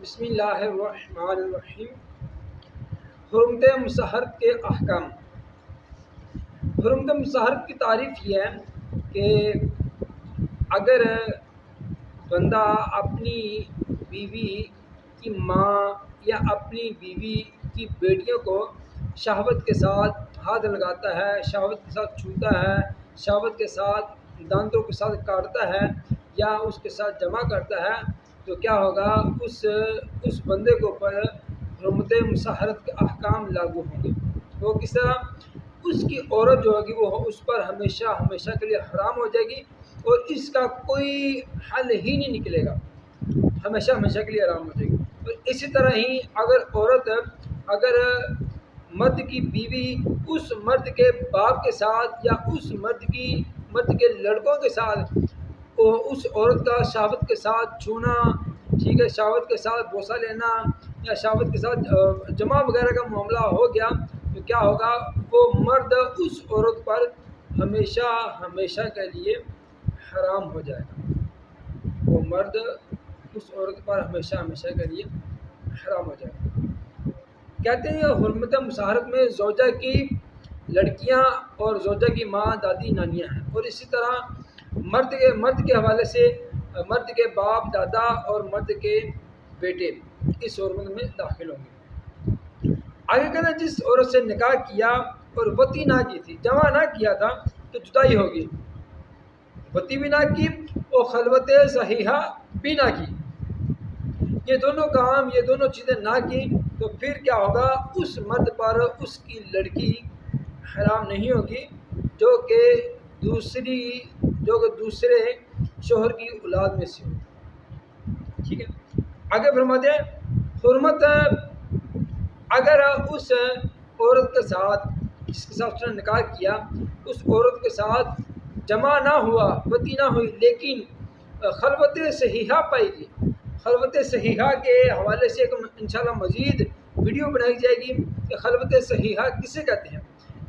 بسم اللہ الرحمن الرحیم۔ حرمت مسحرت کے احکام۔ حرمت مسحرت کی تعریف یہ ہے کہ اگر بندہ اپنی بیوی کی ماں یا اپنی بیوی کی بیٹیوں کو شہوت کے ساتھ ہاتھ لگاتا ہے، شہوت کے ساتھ چھوتا ہے، شہوت کے ساتھ دانتوں کے ساتھ کاٹتا ہے یا اس کے ساتھ جمع کرتا ہے، تو کیا ہوگا؟ اس بندے کے اوپر حرمت مسحرت کے احکام لاگو ہوں گے۔ وہ کس طرح؟ اس کی عورت جو ہوگی وہ اس پر ہمیشہ کے لیے حرام ہو جائے گی اور اس کا کوئی حل ہی نہیں نکلے گا، ہمیشہ کے لیے حرام ہو جائے گی۔ اور اسی طرح ہی اگر مرد کی بیوی اس مرد کے باپ کے ساتھ یا اس مرد کے لڑکوں کے ساتھ اس عورت کا شہوت کے ساتھ چھونا، ٹھیک ہے، شہوت کے ساتھ بوسہ لینا یا شہوت کے ساتھ جمع وغیرہ کا معاملہ ہو گیا، تو کیا ہوگا؟ وہ مرد اس عورت پر ہمیشہ کے لیے حرام ہو جائے گا۔ وہ مرد اس عورت پر ہمیشہ کے لیے حرام ہو جائے گا۔ کہتے ہیں حرمت مسحرت میں زوجہ کی لڑکیاں اور زوجہ کی ماں، دادی، نانیاں ہیں، اور اسی طرح مرد کے حوالے سے مرد کے باپ، دادا اور مرد کے بیٹے اس حرمت میں داخل ہوں گے۔ آگے کہنا ہے جس عورت سے نکاح کیا اور وطی نہ کی تھی، جمع نہ کیا تھا، تو جدائی ہوگی، وطی بھی نہ کی اور خلوت صحیحہ بھی نہ کی، یہ دونوں چیزیں نہ کی، تو پھر کیا ہوگا؟ اس مرد پر اس کی لڑکی حرام نہیں ہوگی جو کہ دوسرے شوہر کی اولاد میں سے ہو۔ ٹھیک ہے، آگے فرماتے ہیں حرمت اگر اس عورت کے ساتھ جس کے ساتھ اس نے نکاح کیا، اس عورت کے ساتھ جمع نہ ہوا، وطی نہ ہوئی، لیکن خلوت صحیحہ پائی گئی۔ خلوت صحیحہ کے حوالے سے انشاءاللہ مزید ویڈیو بنائی جائے گی کہ خلوت صحیحہ کسے کہتے ہیں۔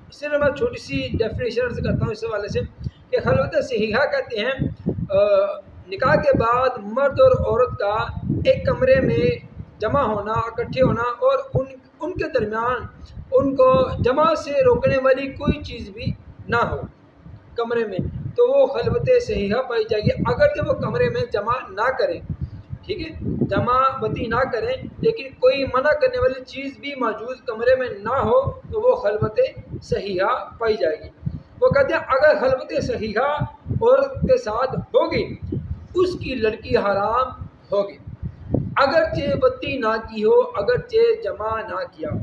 اس لیے میں چھوٹی سی ڈیفینیشن عرض کرتا ہوں اس حوالے سے کہ خلوت صحیحہ کہتے ہیں نکاح کے بعد مرد اور عورت کا ایک کمرے میں جمع ہونا، اکٹھے ہونا، اور ان کے درمیان ان کو جمع سے روکنے والی کوئی چیز بھی نہ ہو کمرے میں، تو وہ خلوت صحیحہ پائی جائے گی۔ اگر جب وہ کمرے میں جمع نہ کریں، ٹھیک ہے، جمع وطی نہ کریں، لیکن کوئی منع کرنے والی چیز بھی موجود کمرے میں نہ ہو، تو وہ خلوت صحیحہ پائی جائے گی۔ وہ کہتے ہیں اگر خلوت صحیحہ عورت کے ساتھ ہوگی، اس کی لڑکی حرام ہوگی، اگرچہ وطی نہ کی ہو، اگرچہ جمع نہ کیا ہو۔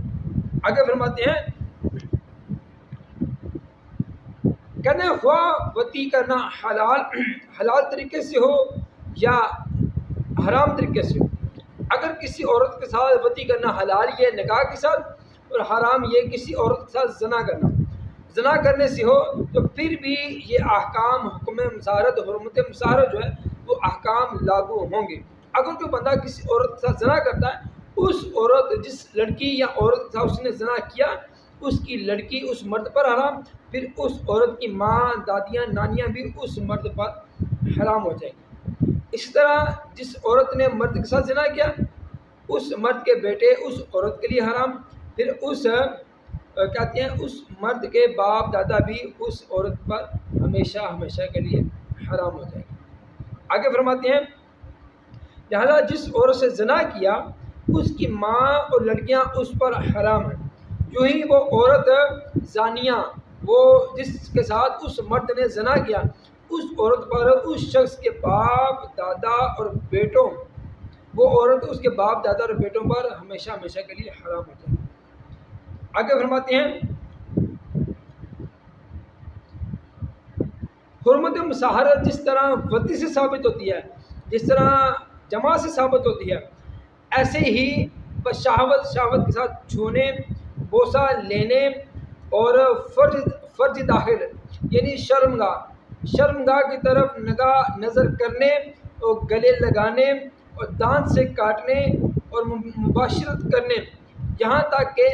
آگے فرماتے ہیں کہتے ہیں خواہ وطی کرنا حلال طریقے سے ہو یا حرام طریقے سے ہو۔ اگر کسی عورت کے ساتھ وطی کرنا حلال یہ نکاح کے ساتھ، اور حرام یہ کسی عورت کے ساتھ زنا کرنے سے ہو، تو پھر بھی یہ احکام حکم مسحرت، حرمت مسحرت جو ہے وہ احکام لاگو ہوں گے۔ اگر کوئی بندہ کسی عورت کے ساتھ زنا کرتا ہے، اس عورت جس لڑکی یا عورت کے ساتھ اس نے زنا کیا، اس کی لڑکی اس مرد پر حرام، پھر اس عورت کی ماں، دادیاں، نانیاں بھی اس مرد پر حرام ہو جائیں گی۔ اس طرح جس عورت نے مرد کے ساتھ زنا کیا، اس مرد کے بیٹے اس عورت کے لیے حرام، پھر کہتے ہیں اس مرد کے باپ دادا بھی اس عورت پر ہمیشہ کے لیے حرام ہو جائے گا۔ آگے فرماتے ہیں لہذا جس عورت سے زنا کیا، اس کی ماں اور لڑکیاں اس پر حرام ہیں۔ جو ہی وہ عورت زانیہ، وہ جس کے ساتھ اس مرد نے زنا کیا، اس عورت پر اس شخص کے باپ دادا اور بیٹوں، وہ عورت اس کے باپ دادا اور بیٹوں پر ہمیشہ کے لیے حرام ہو جائے گی۔ آگے فرماتے ہیں حرمت مسحرت جس طرح وطی سے ثابت ہوتی ہے، جس طرح جمع سے ثابت ہوتی ہے، ایسے ہی بس شہوت کے ساتھ چھونے، بوسہ لینے اور فرج داخل یعنی شرمگاہ کی طرف نظر کرنے اور گلے لگانے اور دانت سے کاٹنے اور مباشرت کرنے، یہاں تک کہ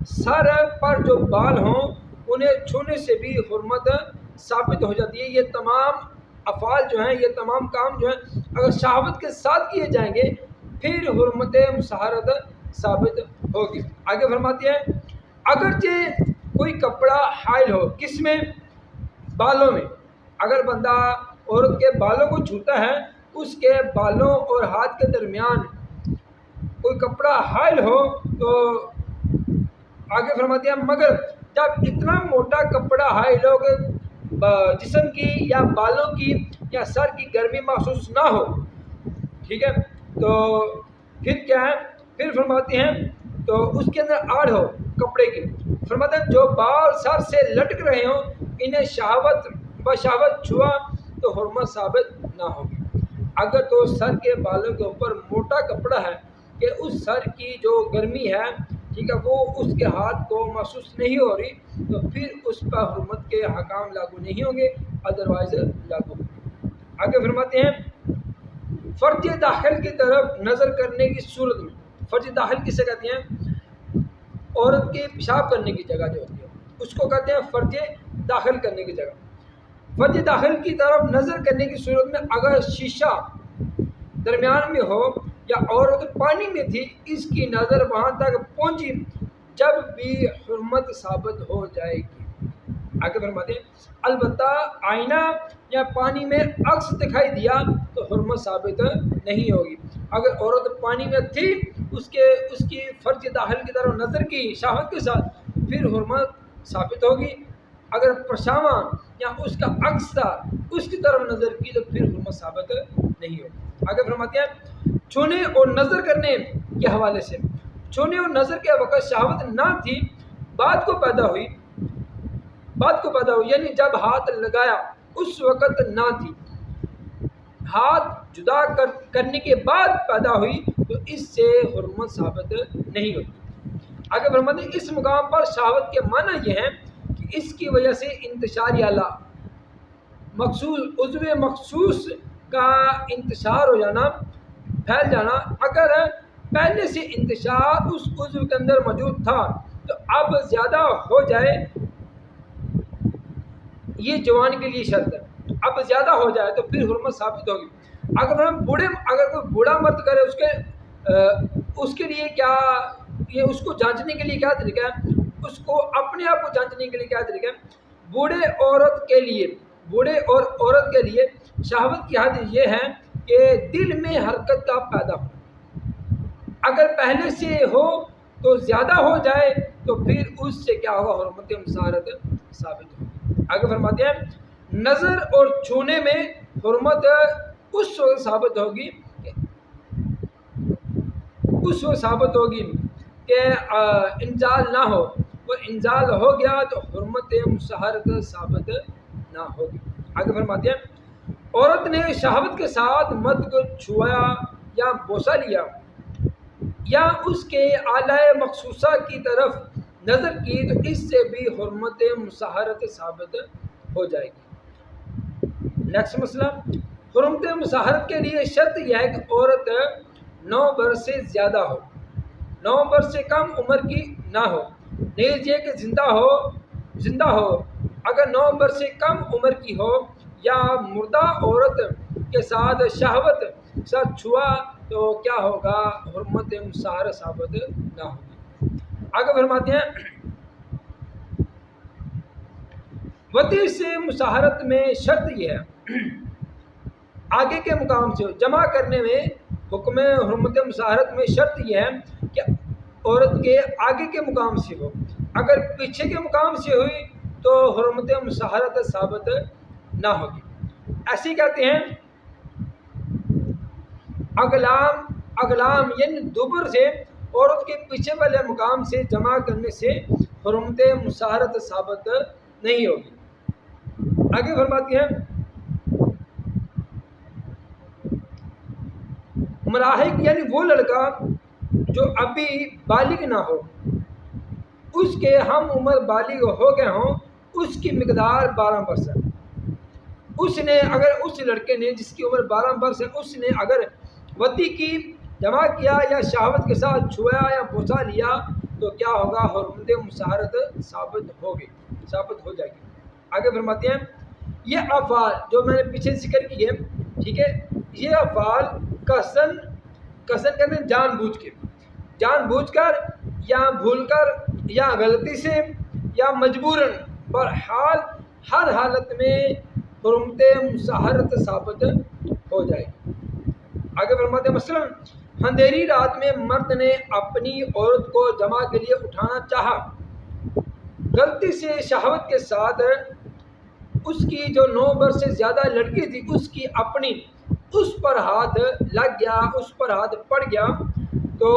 سر پر جو بال ہوں انہیں چھونے سے بھی حرمت ثابت ہو جاتی ہے۔ یہ تمام افعال جو ہیں، یہ تمام کام جو ہیں، اگر شہوت کے ساتھ کیے جائیں گے پھر حرمت مصاہرت ثابت ہوگی۔ آگے فرماتے ہیں اگرچہ کوئی کپڑا حائل ہو، کس میں؟ بالوں میں۔ اگر بندہ عورت کے بالوں کو چھوتا ہے، اس کے بالوں اور ہاتھ کے درمیان کوئی کپڑا حائل ہو تو آگے فرماتے ہیں مگر جب اتنا موٹا کپڑا حائل ہو کہ جسم کی یا بالوں کی یا سر کی گرمی محسوس نہ ہو، ٹھیک ہے، تو پھر کیا ہے؟ پھر فرماتے ہیں تو اس کے اندر آڑ ہو کپڑے کی، فرماتے ہیں جو بال سر سے لٹک رہے ہوں انہیں بشاوت چھوا تو حرمت ثابت نہ ہوگی۔ اگر تو سر کے بالوں کے اوپر موٹا کپڑا ہے کہ اس سر کی جو گرمی ہے، ٹھیک ہے، وہ اس کے ہاتھ کو محسوس نہیں ہو رہی، تو پھر اس پر حرمت کے حکام لاگو نہیں ہوں گے، ادروائز لاگو ہوں گے۔ آگے فرماتے ہیں فرج داخل کی طرف نظر کرنے کی صورت میں، فرج داخل کسے کہتے ہیں؟ عورت کے پیشاب کرنے کی جگہ جو ہوتی ہے اس کو کہتے ہیں فرج داخل کرنے کی جگہ۔ فرج داخل کی طرف نظر کرنے کی صورت میں اگر شیشہ درمیان میں ہو یا عورت پانی میں تھی، اس کی نظر وہاں تک پہنچی جب بھی حرمت ثابت ہو جائے گی۔ آگے فرماتے ہیں البتہ آئینہ یا پانی میں عکس دکھائی دیا تو حرمت ثابت نہیں ہوگی۔ اگر عورت پانی میں تھی، اس کی فرج داخل کی طرف نظر کی شہوت کے ساتھ، پھر حرمت ثابت ہوگی۔ اگر پرچھاواں یا اس کا عکس تھا، اس کی طرف نظر کی تو پھر حرمت ثابت نہیں ہوگی۔ آگے فرماتے ہیں چھونے اور نظر کرنے کے حوالے سے، چھونے اور نظر کے وقت شہوت نہ تھی، بعد کو پیدا ہوئی، یعنی جب ہاتھ لگایا اس وقت نہ تھی، ہاتھ جدا کرنے کے بعد پیدا ہوئی تو اس سے حرمت ثابت نہیں ہوتی۔ آگے فرماتے ہیں اس مقام پر شہوت کے معنی یہ ہیں کہ اس کی وجہ سے انتشار اعلیٰ مخصوص عضو مخصوص کا انتشار ہو جانا، پھیل جانا۔ اگر پہلے سے انتشار اس عضو کے اندر موجود تھا تو اب زیادہ ہو جائے، یہ جوان کے لیے شرط ہے، اب زیادہ ہو جائے تو پھر حرمت ثابت ہوگی۔ اگر کوئی بوڑھا مرد کرے اس کے لیے کیا، یہ اس کو جانچنے کے لیے کیا طریقہ ہے؟ اس کو اپنے آپ کو جانچنے کے لیے کیا طریقہ ہے؟ بوڑھے اور عورت کے لیے شہوت کی حد یہ ہے کہ دل میں حرکت کا پیدا ہو، اگر پہلے سے ہو تو زیادہ ہو جائے تو پھر اس سے کیا ہوگا؟ حرمت مصاہرت ثابت ہوگی۔ آگے فرماتے ہیں نظر اور چھونے میں حرمت اس وقت ثابت ہوگی کہ انزال نہ ہو، اور انزال ہو گیا تو حرمت مصاہرت ثابت نہ ہوگی۔ آگے فرماتے ہیں عورت نے شہوت کے ساتھ مرد کو چھویا یا بوسہ لیا یا اس کے اعلی مخصوصہ کی طرف نظر کی تو اس سے بھی حرمت مصاہرت ثابت ہو جائے گی۔ نیکسٹ مسئلہ، حرمت مصاہرت کے لیے شرط یہ ہے کہ عورت 9 برس سے زیادہ ہو، 9 برس سے کم عمر کی نہ ہو، نیز یہ کہ زندہ ہو۔ اگر 9 برس سے کم عمر کی ہو یا مردہ عورت کے ساتھ شہوت ساتھ چھوا تو کیا ہوگا؟ حرمت مصاہرت ثابت نہ ہوگی۔ آگے فرماتے ہیں وطی سے مصاہرت میں شرط یہ ہے آگے کے مقام سے ہو، جمع کرنے میں حکم حرمت مصاہرت میں شرط یہ ہے کہ عورت کے آگے کے مقام سے ہو، اگر پیچھے کے مقام سے ہوئی تو حرمت مصاہرت ثابت نہ ہوگی۔ ایسے کہتے ہیں اگلام یعنی دوبر سے عورت کے پیچھے والے مقام سے جمع کرنے سے حرمت مصاہرت ثابت نہیں ہوگی۔ آگے فرماتی ہیں مراحق یعنی وہ لڑکا جو ابھی بالغ نہ ہو، اس کے ہم عمر بالغ ہو گئے ہوں، اس کی مقدار 12 برس ہے۔ اگر اس لڑکے نے جس کی عمر 12 برس ہے، اس نے اگر وطی کی جمع کیا یا شہوت کے ساتھ چھویا یا بوسہ لیا تو کیا ہوگا؟ حرمت مصاہرت ثابت ہو جائے گی۔ آگے فرماتے ہیں یہ افعال جو میں نے پیچھے ذکر کیے، ٹھیک ہے، یہ افعال قصد کہتے ہیں جان بوجھ کر یا بھول کر یا غلطی سے یا مجبوراً، بہرحال ہر حالت میں حرمت مسحرت ثابت ہو جائے گی۔ آگے فرماتے ہیں مثلا اندھیری رات میں مرد نے اپنی عورت کو جماع کے لیے اٹھانا چاہا، غلطی سے شہوت کے ساتھ اس کی جو 9 برس سے زیادہ لڑکی تھی اس پر ہاتھ لگ گیا، اس پر ہاتھ پڑ گیا، تو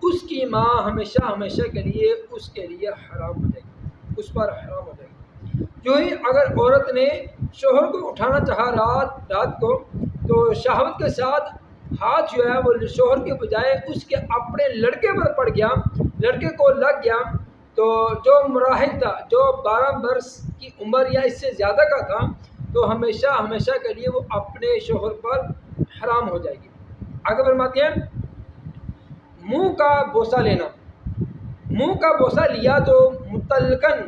اس کی ماں ہمیشہ کے لیے اس کے لیے حرام ہو جائے گی، اس پر حرام ہو جائے گی۔ جو ہی اگر عورت نے شوہر کو اٹھانا چاہا رات کو، تو شہوت کے ساتھ ہاتھ جو ہے وہ شوہر کے بجائے اس کے اپنے لڑکے پر پڑ گیا، لڑکے کو لگ گیا، تو جو مراحل تھا، جو 12 برس کی عمر یا اس سے زیادہ کا تھا، تو ہمیشہ کے لیے وہ اپنے شوہر پر حرام ہو جائے گی۔ آگے فرماتے ہیں منہ کا بوسہ لینا، منہ کا بوسہ لیا تو مطلقاً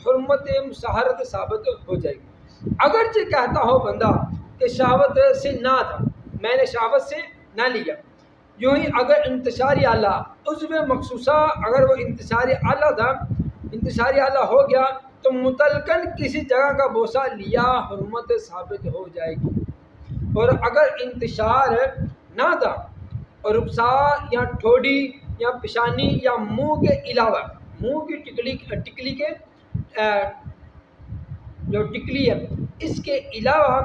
حرمت مسحرت ثابت ہو جائے گی، اگرچہ کہتا ہو بندہ کہ شہوت سے نہ تھا، میں نے شہوت سے نہ لیا۔ یوں ہی اگر انتشاری آلہ عضو مخصوصہ اگر وہ انتشاری آلہ تھا، انتشاری آلہ ہو گیا تو مطلقاً کسی جگہ کا بوسہ لیا حرمت ثابت ہو جائے گی۔ اور اگر انتشار نہ تھا اور رخسار یا ٹھوڑی یا پیشانی یا منہ کے علاوہ، منہ کی ٹکلی کے جو ٹکلی ہے اس کے علاوہ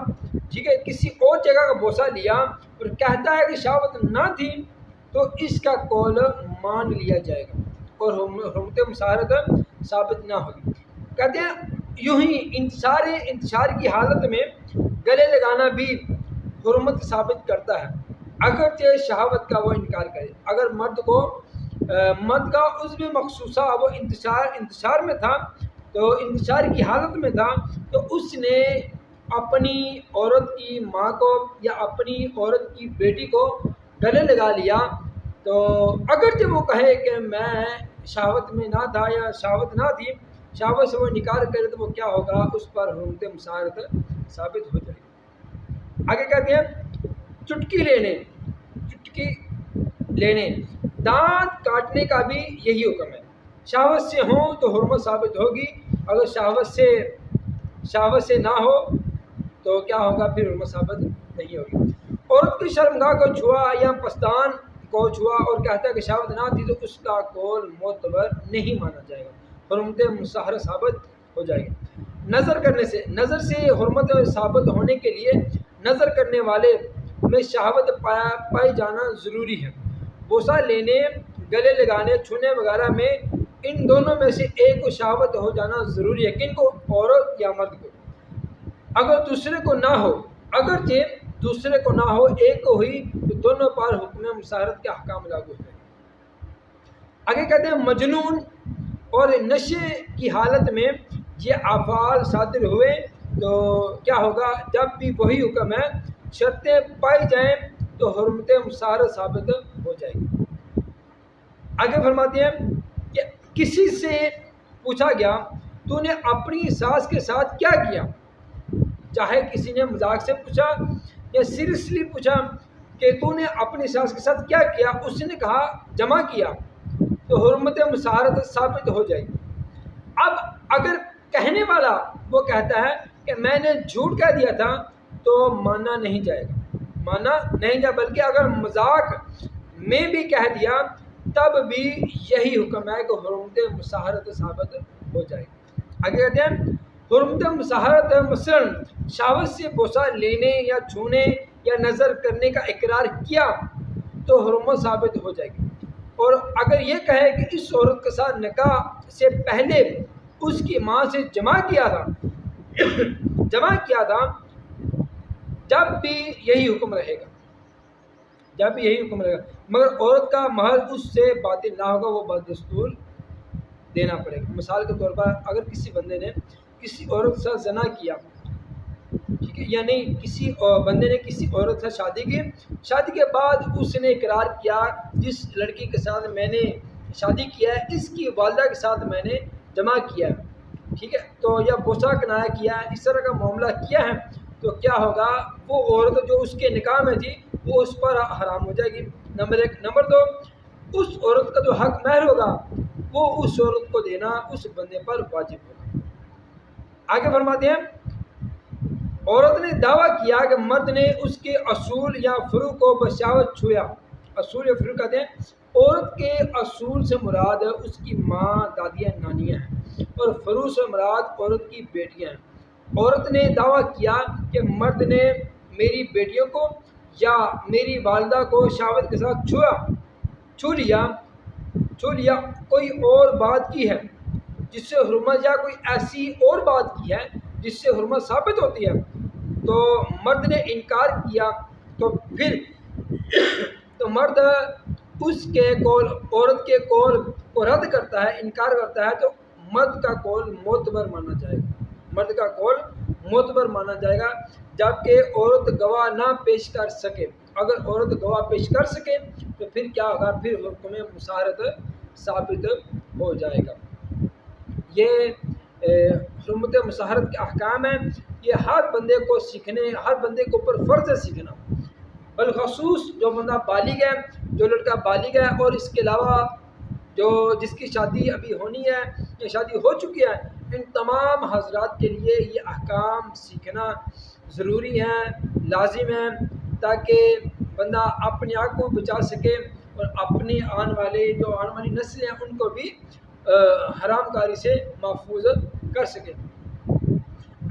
ٹھیک ہے کسی اور جگہ کا بوسہ لیا اور کہتا ہے کہ شہوت نہ تھی، تو اس کا قول مان لیا جائے گا اور حرمت مسحرت ثابت نہ ہوگی۔ کہتے ہیں یوں ہی انتشار کی حالت میں گلے لگانا بھی حرمت ثابت کرتا ہے، اگرچہ شہوت کا وہ انکار کرے۔ اگر مرد کا عضو مخصوصہ وہ انتشار میں تھا، تو انتشار کی حالت میں تھا، تو اس نے اپنی عورت کی ماں کو یا اپنی عورت کی بیٹی کو گلے لگا لیا، تو اگرچہ وہ کہے کہ میں شہوت میں نہ تھا یا شہوت نہ تھی، شہوت سے وہ انکار کرے، تو وہ کیا ہوگا، اس پر حرمت مسحرت ثابت ہو جائے گی۔ آگے کہتے ہیں چٹکی لینے، دانت کاٹنے کا بھی یہی حکم ہے۔ شہوت سے ہوں تو حرمت ثابت ہوگی، اگر شہوت سے نہ ہو تو کیا ہوگا، پھر حرمت ثابت نہیں ہوگی۔ عورت کی شرمگاہ کو چھوا یا پستان کو چھوا اور کہتا ہے کہ شہوت نہ تھی، تو اس کا قول معتبر نہیں مانا جائے گا، حرمت مسحرت ثابت ہو جائے گی۔ نظر سے حرمت ثابت ہونے کے لیے نظر کرنے والے میں شہوت پائی جانا ضروری ہے۔ بوسہ لینے، گلے لگانے، چھونے وغیرہ میں ان دونوں میں سے ایک کو شہوت ہو جانا ضروری ہے، کن کو، عورت یا مرد کو۔ اگر دوسرے کو نہ ہو ایک کو ہوئی، تو دونوں پر حکم مسحرت کے احکام لاگو ہیں۔ آگے کہتے ہیں مجنون اور نشے کی حالت میں یہ افعال صادر ہوئے تو کیا ہوگا، جب بھی وہی حکم ہے، شرطیں پائی جائیں تو حرمت مسحرت ثابت ہو جائے گی۔ آگے فرماتے ہیں کہ کسی سے پوچھا گیا تو نے اپنی ساس کے ساتھ کیا کیا، چاہے کسی نے مذاق سے پوچھا یا سیریسلی پوچھا کہ تو نے اپنی ساس کے ساتھ کیا کیا، اس نے کہا جمع کیا، تو حرمت مسحرت ثابت ہو جائے گی۔ اب اگر کہنے والا وہ کہتا ہے کہ میں نے جھوٹ کہہ دیا تھا، تو مانا نہیں جائے گا، بلکہ اگر مذاق میں بھی کہہ دیا تب بھی یہی حکم ہے کہ حرمت مسحرت ثابت ہو جائے گی۔ آگے کہتے ہیں حرمت مسحرت مثلا شہوت سے بوسہ لینے یا چھونے یا نظر کرنے کا اقرار کیا تو حرمت ثابت ہو جائے گی۔ اور اگر یہ کہے کہ اس عورت کے ساتھ نکاح سے پہلے اس کی ماں سے جمع کیا تھا جب بھی یہی حکم رہے گا، مگر عورت کا مہر اس سے باطل نہ ہوگا، وہ بدستور دینا پڑے گا۔ مثال کے طور پر اگر کسی بندے نے کسی عورت سے زنا کیا، ٹھیک ہے، یعنی کسی بندے نے کسی عورت سے شادی کے بعد اس نے اقرار کیا جس لڑکی کے ساتھ میں نے شادی کیا ہے اس کی والدہ کے ساتھ میں نے جمع کیا ہے، ٹھیک ہے، تو یا بوسہ کنایا کیا ہے، اس طرح کا معاملہ کیا ہے، تو کیا ہوگا، وہ عورت جو اس کے نکاح میں تھی وہ اس پر حرام ہو جائے گی۔ نمبر 1۔ نمبر 2، اس عورت کا جو حق مہر ہوگا وہ اس عورت کو دینا اس بندے پر واجب ہوگا۔ آگے فرماتے ہیں، عورت نے دعویٰ کیا کہ مرد نے اس کے اصول یا فروع کو بشاوت چھویا۔ اصول یا فروع کہتے ہیں، عورت کے اصول سے مراد اس کی ماں، دادیاں، نانیاں ہیں، اور فروع سے مراد عورت کی بیٹیاں ہیں۔ عورت نے دعویٰ کیا کہ مرد نے میری بیٹیوں کو یا میری والدہ کو شہوت کے ساتھ چھو لیا، کوئی اور بات کی ہے جس سے حرمت، یا کوئی ایسی اور بات کی ہے جس سے حرمت ثابت ہوتی ہے، تو مرد نے انکار کیا، تو مرد اس کے قول، عورت کے قول کو رد کرتا ہے، انکار کرتا ہے، تو مرد کا قول معتبر مانا جائے گا۔ مرد کا قول معتبر مانا جائے گا، جبکہ عورت گواہ نہ پیش کر سکے۔ اگر عورت گواہ پیش کر سکے تو پھر کیا ہوگا؟ پھر حکم مصاہرت ثابت ہو جائے گا۔ یہ حرمت مصاہرت کے احکام ہیں، یہ ہر بندے کو سیکھنے، ہر بندے کے اوپر فرض ہے سیکھنا، بالخصوص جو بندہ بالغ ہے، جو لڑکا بالغ ہے، اور اس کے علاوہ جس کی شادی ابھی ہونی ہے یا شادی ہو چکی ہے، ان تمام حضرات کے لیے یہ احکام سیکھنا ضروری ہے، لازم ہے، تاکہ بندہ اپنے آپ کو بچا سکے اور اپنی آنے والی نسلیں ہیں ان کو بھی حرام کاری سے محفوظ کر سکے۔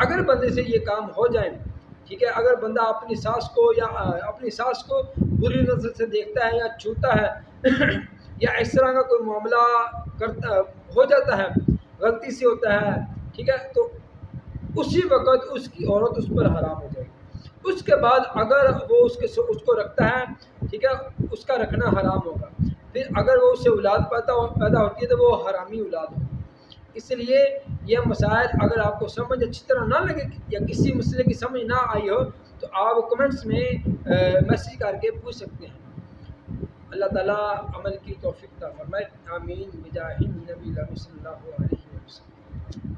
اگر بندے سے یہ کام ہو جائیں، ٹھیک ہے، اگر بندہ اپنی ساس کو بری نظر سے دیکھتا ہے یا چھوتا ہے یا اس طرح کا کوئی معاملہ ہو جاتا ہے، غلطی سے ہوتا ہے، ٹھیک ہے، تو اسی وقت اس کی عورت اس پر حرام ہو جائے گی۔ اس کے بعد اگر وہ اس کو رکھتا ہے، ٹھیک ہے، اس کا رکھنا حرام ہوگا۔ پھر اگر وہ اس سے اولاد پیدا ہوتی ہے تو وہ حرامی اولاد ہوگی۔ اس لیے یہ مسائل اگر آپ کو سمجھ اچھی طرح نہ لگے یا کسی مسئلے کی سمجھ نہ آئی ہو تو آپ کمنٹس میں میسیج کر کے پوچھ سکتے ہیں۔ اللہ تعالیٰ عمل کی توفیق عطا فرمائے، آمین، بجاہ النبی صلی اللہ علیہ وسلم۔